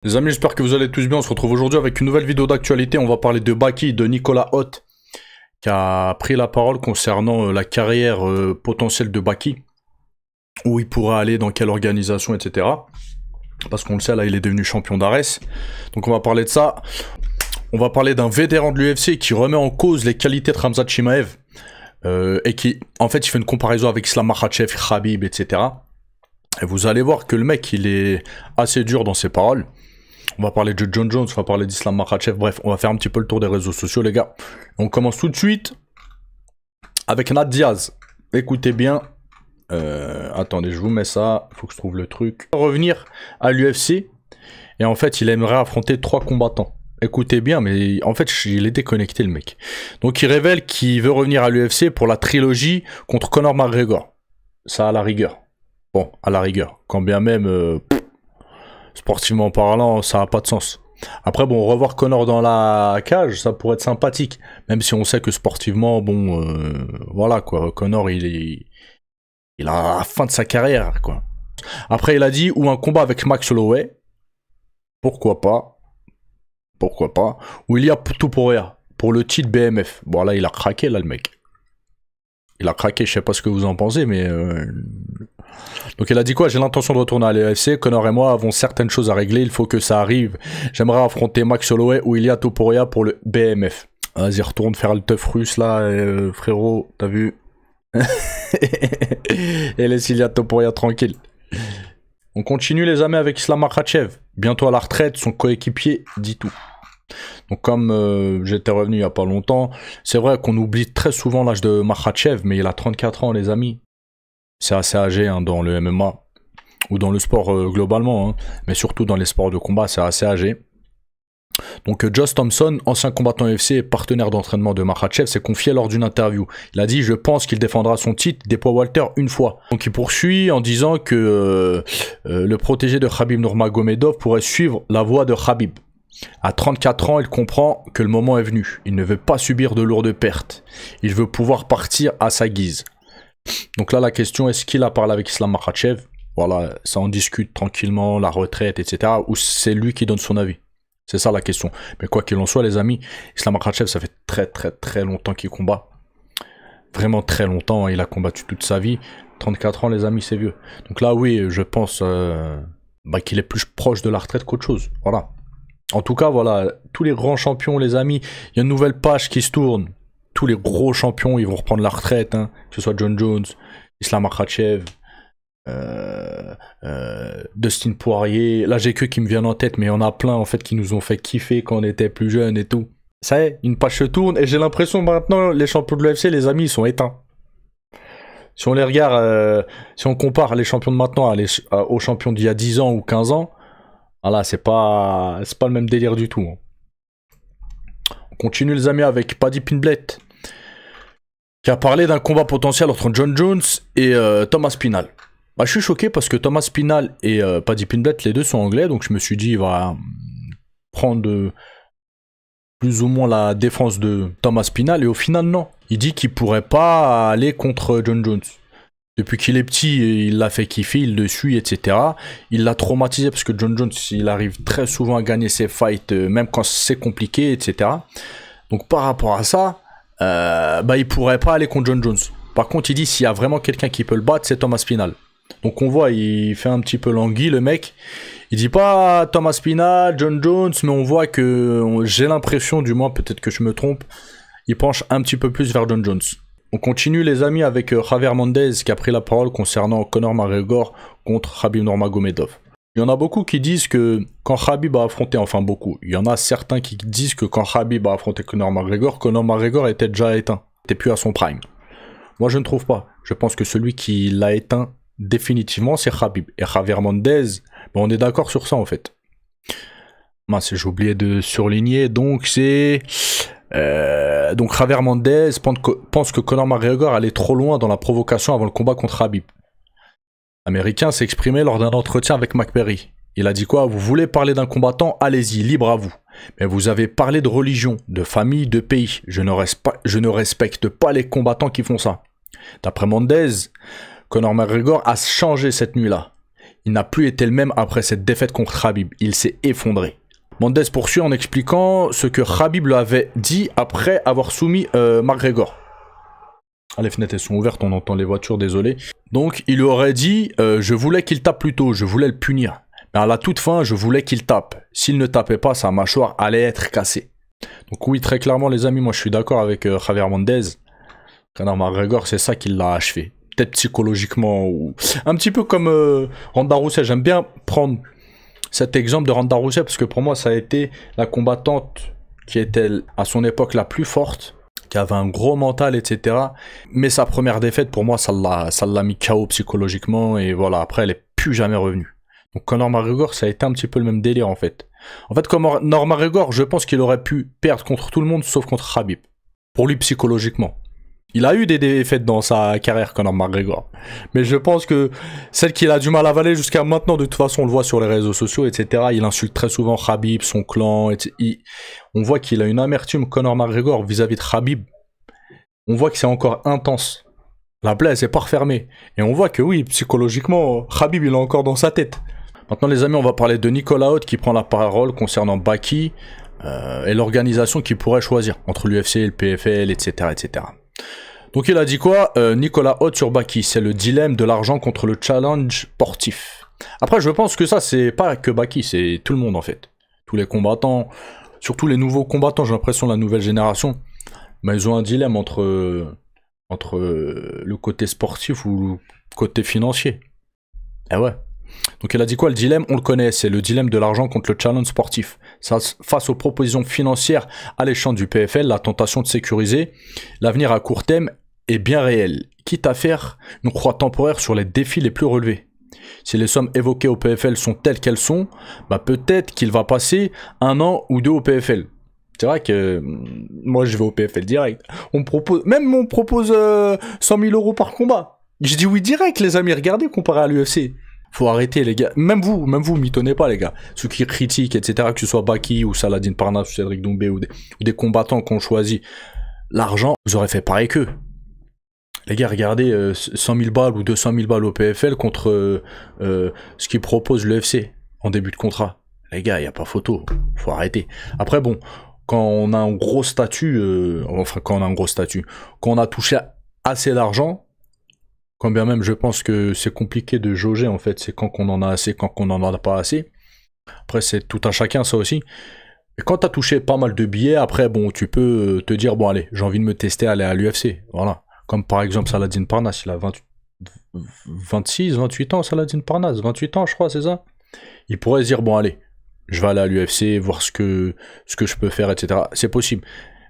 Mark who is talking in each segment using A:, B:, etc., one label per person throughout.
A: Les amis, j'espère que vous allez tous bien. On se retrouve aujourd'hui avec une nouvelle vidéo d'actualité. On va parler de Baki, de Nicolas Hoth, qui a pris la parole concernant la carrière potentielle de Baki, où il pourra aller, dans quelle organisation, etc. Parce qu'on le sait, là, il est devenu champion d'Ares. Donc on va parler de ça. On va parler d'un vétéran de l'UFC qui remet en cause les qualités de Khamzat Chimaev. Et qui, en fait, il fait une comparaison avec Islam Makhachev, Khabib, etc. Et vous allez voir que le mec, il est assez dur dans ses paroles. On va parler de John Jones, on va parler d'Islam Makhachev, bref, on va faire un petit peu le tour des réseaux sociaux, les gars. On commence tout de suite avec Nat Diaz. Écoutez bien. Attendez, je vous mets ça. Il faut que je trouve le truc. Revenir à l'UFC. Et en fait, il aimerait affronter 3 combattants. Écoutez bien, mais en fait, il est déconnecté, le mec. Donc, il révèle qu'il veut revenir à l'UFC pour la trilogie contre Conor McGregor. Ça, à la rigueur. Bon, à la rigueur. Quand bien même... sportivement parlant, ça n'a pas de sens. Après, bon, revoir Conor dans la cage, ça pourrait être sympathique. Même si on sait que sportivement, bon, voilà, quoi. Conor, il a la fin de sa carrière, quoi. Après, il a dit, ou un combat avec Max Holloway. Pourquoi pas. Pourquoi pas. Ou il y a Topuria, pour le titre BMF. Bon, là, il a craqué, là, le mec. Il a craqué, je sais pas ce que vous en pensez, mais... Donc il a dit quoi? J'ai l'intention de retourner à l'UFC. Conor et moi avons certaines choses à régler. Il faut que ça arrive. J'aimerais affronter Max Holloway ou Ilia Topuria pour le BMF. Vas-y, retourne faire le teuf russe là, frérot. T'as vu? Et laisse Ilia Topuria tranquille. On continue les amis avec Islam Makhachev. Bientôt à la retraite, son coéquipier dit tout. Donc comme j'étais revenu il y a pas longtemps, c'est vrai qu'on oublie très souvent l'âge de Makhachev, mais il a 34 ans les amis. C'est assez âgé hein, dans le MMA ou dans le sport globalement, hein, mais surtout dans les sports de combat, c'est assez âgé. Donc Josh Thompson, ancien combattant UFC et partenaire d'entraînement de Makhachev, s'est confié lors d'une interview. Il a dit « Je pense qu'il défendra son titre des poids welter une fois ». Donc il poursuit en disant que le protégé de Khabib Nurmagomedov pourrait suivre la voie de Khabib. À 34 ans, il comprend que le moment est venu. Il ne veut pas subir de lourdes pertes. Il veut pouvoir partir à sa guise. Donc là, la question, est-ce qu'il a parlé avec Islam Makhachev? Voilà, ça en discute tranquillement, la retraite, etc. Ou c'est lui qui donne son avis? C'est ça la question. Mais quoi qu'il en soit, les amis, Islam Makhachev, ça fait très longtemps qu'il combat. Vraiment très longtemps, hein, il a combattu toute sa vie. 34 ans, les amis, c'est vieux. Donc là, oui, je pense qu'il est plus proche de la retraite qu'autre chose. Voilà. En tout cas, voilà, tous les grands champions, les amis, il y a une nouvelle page qui se tourne. Tous les gros champions, ils vont reprendre la retraite, hein, que ce soit John Jones, Islam Makhachev, Dustin Poirier. Là, j'ai que qui me viennent en tête, mais il y en a plein en fait qui nous ont fait kiffer quand on était plus jeunes et tout. Ça y est, une page se tourne et j'ai l'impression maintenant les champions de l'UFC, les amis, ils sont éteints. Si on les regarde, si on compare les champions de maintenant aux champions d'il y a 10 ans ou 15 ans, voilà, c'est pas le même délire du tout. Hein. Continue les amis avec Paddy Pimblett qui a parlé d'un combat potentiel entre John Jones et Thomas Spinal. Bah, je suis choqué parce que Thomas Spinal et Paddy Pimblett, les deux sont anglais, donc je me suis dit il va prendre plus ou moins la défense de Thomas Spinal et au final non. Il dit qu'il pourrait pas aller contre John Jones. Depuis qu'il est petit, il l'a fait kiffer, il le suit, etc. Il l'a traumatisé parce que John Jones, il arrive très souvent à gagner ses fights, même quand c'est compliqué, etc. Donc par rapport à ça, il pourrait pas aller contre John Jones. Par contre, il dit s'il y a vraiment quelqu'un qui peut le battre, c'est Thomas Spinal. Donc on voit, il fait un petit peu l'anguille, le mec. Il dit pas Thomas Spinal, John Jones, mais on voit que, j'ai l'impression, du moins peut-être que je me trompe, il penche un petit peu plus vers John Jones. On continue les amis avec Javier Mendez qui a pris la parole concernant Conor McGregor contre Khabib Nurmagomedov. Il y en a beaucoup qui disent que quand Khabib a affronté, enfin beaucoup, il y en a certains qui disent que quand Khabib a affronté Conor McGregor était déjà éteint, n'était plus à son prime. Moi je ne trouve pas. Je pense que celui qui l'a éteint définitivement c'est Khabib. Et Javier Mendez, on est d'accord sur ça en fait. Mince, j'ai oublié de surligner, donc c'est... Donc Javier Mendez pense que Conor McGregor allait trop loin dans la provocation avant le combat contre Khabib. L'Américain s'est exprimé lors d'un entretien avec McPerry. Il a dit quoi? Vous voulez parler d'un combattant? Allez-y, libre à vous. Mais vous avez parlé de religion, de famille, de pays. Je ne respecte pas les combattants qui font ça. D'après Mendez, Conor McGregor a changé cette nuit-là. Il n'a plus été le même après cette défaite contre Khabib. Il s'est effondré. Mendes poursuit en expliquant ce que Khabib lui avait dit après avoir soumis McGregor. Ah, les fenêtres elles sont ouvertes, on entend les voitures, désolé. Donc il lui aurait dit je voulais qu'il tape plus tôt, je voulais le punir. Mais à la toute fin, je voulais qu'il tape. S'il ne tapait pas, sa mâchoire allait être cassée. Donc oui, très clairement les amis, moi je suis d'accord avec Javier Mendez. Conor McGregor, c'est ça qui l'a achevé. Peut-être psychologiquement, ou un petit peu comme Ronda Rousey. J'aime bien prendre cet exemple de Ronda Rousey parce que pour moi ça a été la combattante qui était à son époque la plus forte, qui avait un gros mental, etc. Mais sa première défaite, pour moi, ça l'a mis KO psychologiquement, et voilà, après, elle est plus jamais revenue. Donc Conor McGregor, ça a été un petit peu le même délire, en fait. En fait, Conor McGregor, je pense qu'il aurait pu perdre contre tout le monde, sauf contre Khabib. Pour lui, psychologiquement. Il a eu des défaites dans sa carrière, Conor McGregor. Mais je pense que celle qu'il a du mal à avaler jusqu'à maintenant, de toute façon, on le voit sur les réseaux sociaux, etc. Il insulte très souvent Khabib, son clan, etc. On voit qu'il a une amertume, Conor McGregor, vis-à-vis de Khabib. On voit que c'est encore intense. La plaie, elle s'est pas refermée. Et on voit que oui, psychologiquement, Khabib, il est encore dans sa tête. Maintenant, les amis, on va parler de Nicolas Haute qui prend la parole concernant Baki et l'organisation qu'il pourrait choisir entre l'UFC et le PFL, etc., etc. Donc il a dit quoi Nicolas Haute sur Baki, c'est le dilemme de l'argent contre le challenge sportif. Après, je pense que ça, c'est pas que Baki, c'est tout le monde en fait. Tous les combattants, surtout les nouveaux combattants, j'ai l'impression la nouvelle génération, mais ils ont un dilemme entre le côté sportif ou le côté financier. Eh ouais. Donc il a dit quoi le dilemme? On le connaît, c'est le dilemme de l'argent contre le challenge sportif. Face aux propositions financières alléchantes du PFL, la tentation de sécuriser l'avenir à court terme est bien réelle, quitte à faire une croix temporaire sur les défis les plus relevés. Si les sommes évoquées au PFL sont telles qu'elles sont, bah peut-être qu'il va passer 1 an ou 2 au PFL. C'est vrai que moi je vais au PFL direct. On me propose 100 000 € par combat. Je dis oui direct les amis, regardez comparé à l'UFC. Faut arrêter les gars, même vous, m'y tenez pas les gars. Ceux qui critiquent, etc., que ce soit Baki ou Saladin Parnasse ou Cédric Doumbé ou des combattants qu'on choisit, l'argent, vous aurez fait pareil qu'eux. Les gars, regardez 100 000 balles ou 200 000 balles au PFL contre ce qu'ils propose l'UFC en début de contrat. Les gars, il n'y a pas photo, faut arrêter. Après bon, quand on a un gros statut, quand on a touché assez d'argent, quand bien même je pense que c'est compliqué de jauger en fait, c'est quand qu'on en a assez, quand qu'on en a pas assez. Après c'est tout à chacun ça aussi. Et quand t'as touché pas mal de billets, après bon tu peux te dire bon allez, j'ai envie de me tester, aller à l'UFC. Voilà. Comme par exemple Saladin Parnasse, il a 26, 28 ans Saladin Parnasse, 28 ans je crois c'est ça. Il pourrait se dire bon allez, je vais aller à l'UFC, voir ce que je peux faire, etc. C'est possible.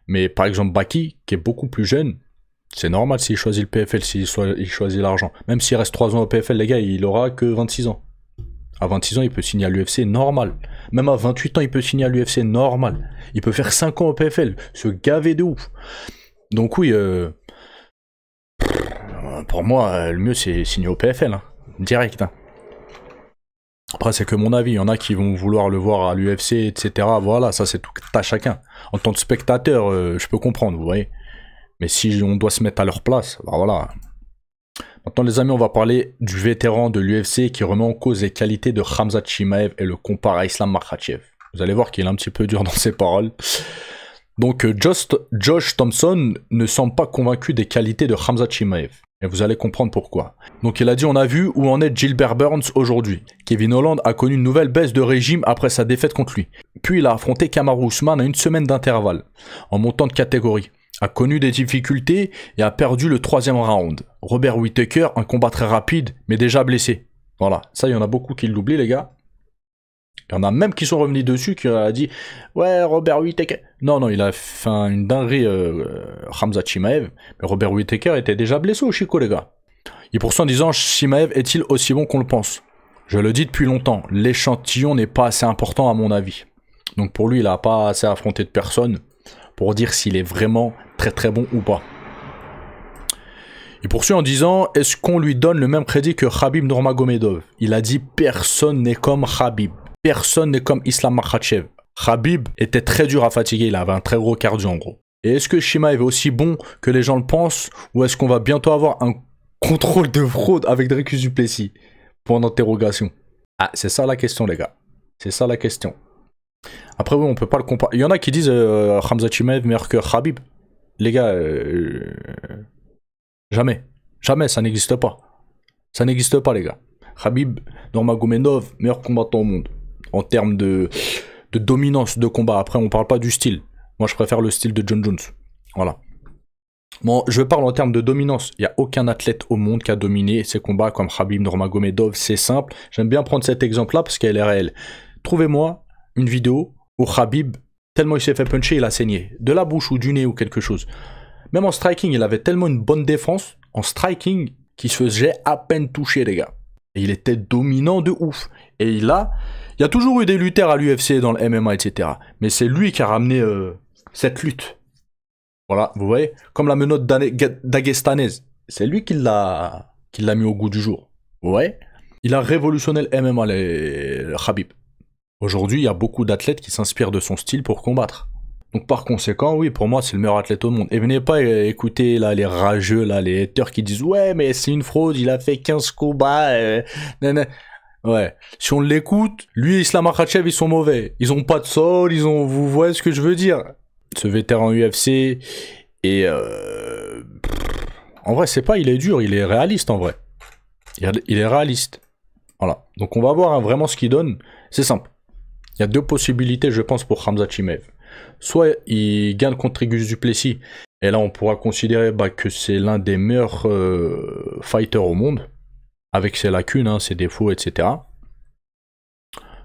A: Mais par exemple Baki, qui est beaucoup plus jeune, c'est normal s'il choisit le PFL, s'il choisit l'argent. Même s'il reste 3 ans au PFL, les gars, il aura que 26 ans. À 26 ans, il peut signer à l'UFC normal. Même à 28 ans, il peut signer à l'UFC normal. Il peut faire 5 ans au PFL, se gaver de ouf. Donc oui, pour moi, le mieux c'est signer au PFL, hein. Direct. Hein. Après, c'est que mon avis. Il y en a qui vont vouloir le voir à l'UFC, etc. Voilà, ça c'est tout à chacun. En tant que spectateur, je peux comprendre, vous voyez. Mais si on doit se mettre à leur place, bah voilà. Maintenant les amis, on va parler du vétéran de l'UFC qui remet en cause les qualités de Khamzat Chimaev et le compare à Islam Makhachev. Vous allez voir qu'il est un petit peu dur dans ses paroles. Donc Josh Thompson ne semble pas convaincu des qualités de Khamzat Chimaev. Et vous allez comprendre pourquoi. Donc il a dit on a vu où en est Gilbert Burns aujourd'hui. Kevin Holland a connu une nouvelle baisse de régime après sa défaite contre lui. Puis il a affronté Kamaru Usman à 1 semaine d'intervalle, en montant de catégorie. A connu des difficultés et a perdu le 3e round. Robert Whittaker, un combat très rapide, mais déjà blessé. Voilà, ça il y en a beaucoup qui l'oublient les gars. Il y en a même qui sont revenus dessus, qui a dit « Ouais, Robert Whittaker... » Non, il a fait une dinguerie, Khamzat Chimaev, mais Robert Whittaker était déjà blessé au Chico les gars. Il poursuit en disant « Chimaev est-il aussi bon qu'on le pense ?» Je le dis depuis longtemps, l'échantillon n'est pas assez important à mon avis. Donc pour lui, il n'a pas assez affronté de personne pour dire s'il est vraiment très très bon ou pas. Il poursuit en disant « Est-ce qu'on lui donne le même crédit que Khabib Nurmagomedov ?» Il a dit « Personne n'est comme Khabib. Personne n'est comme Islam Makhachev. Khabib était très dur à fatiguer, il avait un très gros cardio en gros. Et est-ce que Chimaev est aussi bon que les gens le pensent, ou est-ce qu'on va bientôt avoir un contrôle de fraude avec Dricus du Plessis ?» Point d'interrogation. Ah, c'est ça la question, les gars. C'est ça la question. Après, oui, on peut pas le comparer. Il y en a qui disent Khamzat Chimaev meilleur que Khabib. Les gars, jamais. Jamais, ça n'existe pas. Ça n'existe pas, les gars. Khabib Nurmagomedov, meilleur combattant au monde. En termes de dominance de combat. Après, on parle pas du style. Moi, je préfère le style de John Jones. Voilà. Bon, je parle en termes de dominance. Il n'y a aucun athlète au monde qui a dominé ces combats comme Khabib Nurmagomedov. C'est simple. J'aime bien prendre cet exemple-là parce qu'elle est réelle. Trouvez-moi une vidéo où Khabib, tellement il s'est fait puncher, il a saigné. De la bouche ou du nez ou quelque chose. Même en striking, il avait tellement une bonne défense en striking qu'il se faisait à peine toucher, les gars. Et il était dominant de ouf. Et il y a toujours eu des lutteurs à l'UFC, dans le MMA, etc. Mais c'est lui qui a ramené cette lutte. Voilà, vous voyez, comme la menotte dagestanaise. C'est lui qui l'a mis au goût du jour. Vous voyez, il a révolutionné le MMA, le Khabib. Aujourd'hui, il y a beaucoup d'athlètes qui s'inspirent de son style pour combattre. Donc par conséquent, oui, pour moi, c'est le meilleur athlète au monde. Et venez pas écouter là, les rageux, là, les haters qui disent « Ouais, mais c'est une fraude, il a fait 15 combats. Ouais, si on l'écoute, lui et Islam Makhachev, ils sont mauvais. Ils ont pas de sol, vous voyez ce que je veux dire. Ce vétéran UFC, et en vrai, c'est pas, il est dur, il est réaliste en vrai. Il est réaliste. Voilà. Donc on va voir vraiment ce qu'il donne. C'est simple. Il y a deux possibilités, je pense, pour Khamzat Chimaev. Soit il gagne contre Dricus du Plessis, et là on pourra considérer que c'est l'un des meilleurs fighters au monde, avec ses lacunes, hein, ses défauts, etc.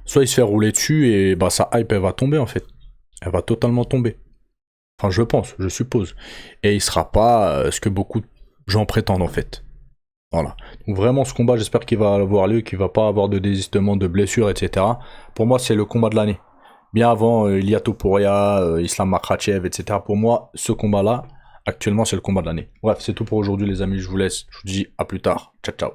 A: Soit il se fait rouler dessus, et sa hype, elle va tomber en fait. Elle va totalement tomber. Enfin, je pense, je suppose. Et il sera pas ce que beaucoup de gens prétendent en fait. Voilà. Donc vraiment, ce combat, j'espère qu'il va avoir lieu, qu'il va pas avoir de désistement, de blessures, etc. Pour moi, c'est le combat de l'année. Bien avant Ilia Topuria, Islam Makhachev, etc. Pour moi, ce combat-là, actuellement, c'est le combat de l'année. Bref, c'est tout pour aujourd'hui, les amis. Je vous laisse. Je vous dis à plus tard. Ciao, ciao.